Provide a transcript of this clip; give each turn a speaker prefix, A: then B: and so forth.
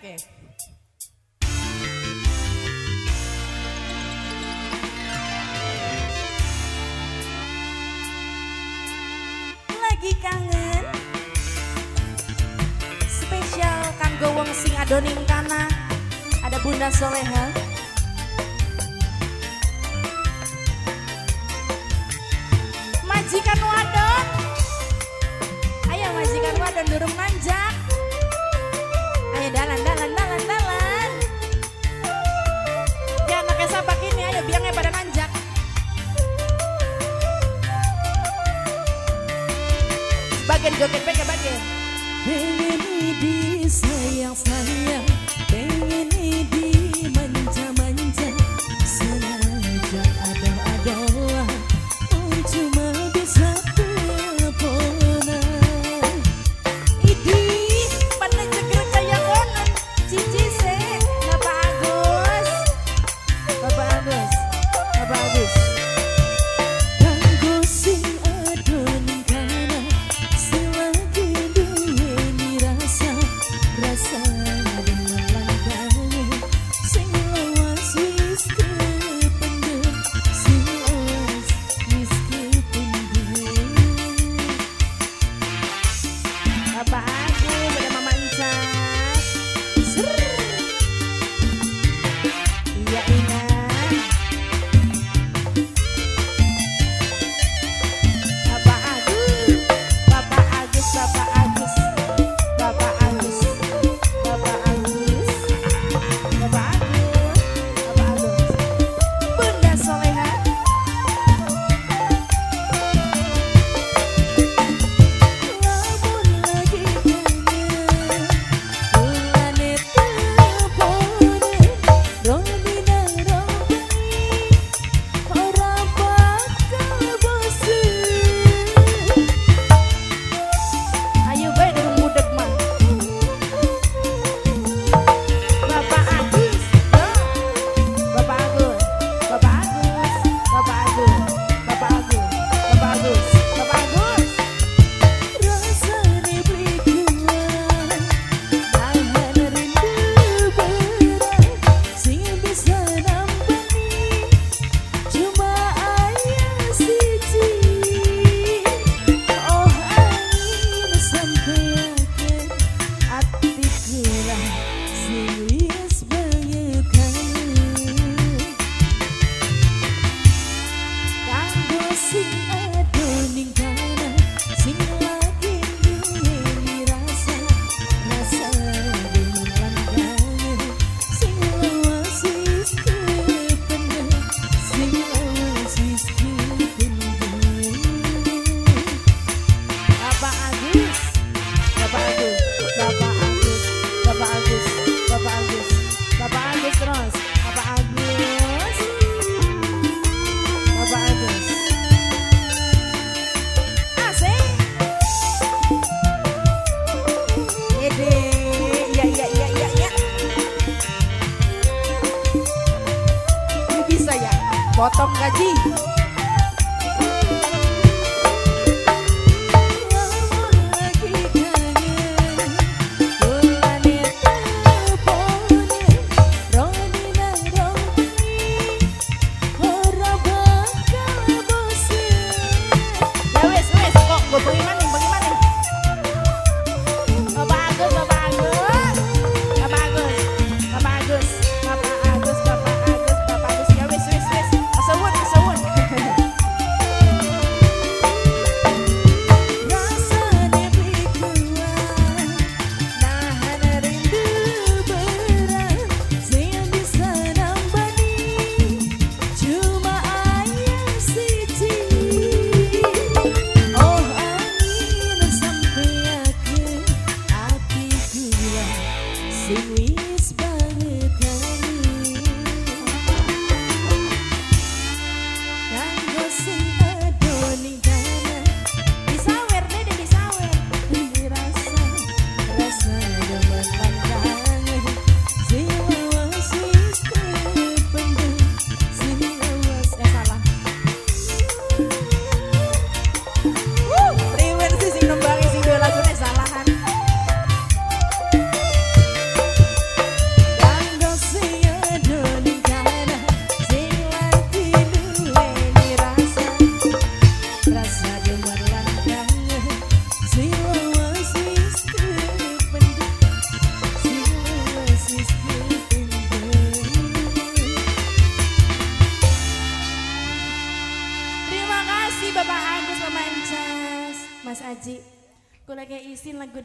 A: Oke. Lagi kangen. Spesial kanggo wong sing adoning kana. Ada Bunda Soleha. Majikan wadon. Ayo majikan wadon durung manjak. Ayo dalan. Ya anaknya sabak ini ayo biangnya pada nanjak. Bagian joget bagian.
B: Pengen disayang-sayang, pengen dimanja-manja, sengaja ada-adalah, cuma bisa teleponan.
A: Idih, pandai ceger kayak konon. Cici se, Bapak Agus.
B: Kanggo sing adoning kana, selagi duweni rasa dengan langkahnya, sing lawas wis kependem, sing lawas wis kependem.
A: Bapak Agus, ada Mama Encas. Iya ingat. Bunda Soleha.
B: Lamun lagi kangen, ulane telepone, Rodina rombeni, ora bakal bosen.
A: Ayo bae durung mudeg mah. Bapak Agus, yo. Bapak Agus.
B: Rasane blikuan, nahan rindu berat, sing bisa nampani, cuma ayah siji. Oh angin sampeakeun, atiku lah sing wis banget kangen. Kanggo sing adoning kana, sing lagi duweni rasa dengan langkahnya, sing lawas wis kependem, sing lawas wis kependem.
A: Bapak Agus. Terus. Bapak Agus. Asik. Ede. Iya. Ini bisa ya? Potong gaji.
B: Lamun lagi kangen, ulane telepone, Rodina rombeni, ora bakal bosen.
A: Ya wes kok gue bagi maning. Bapak Agus. Ya wes. Asawun.
B: Rasane blikuan, nahan rindu berat, sing bisa nampani, cuma ayah siji. Oh angin sampeakeun, atiku lah sing wis banget kangen. Kanggo sing adoning kana,
A: Disawer deh disawer.
B: ini rasa dengan langkahnya, sing lawas wis kependem, sing lawas
A: Salah. Priwen sih sing nembangi sing dua lagune salahan. kasih Bapak Agus Pemancas, Mas Aji. Kula kayak isin lagu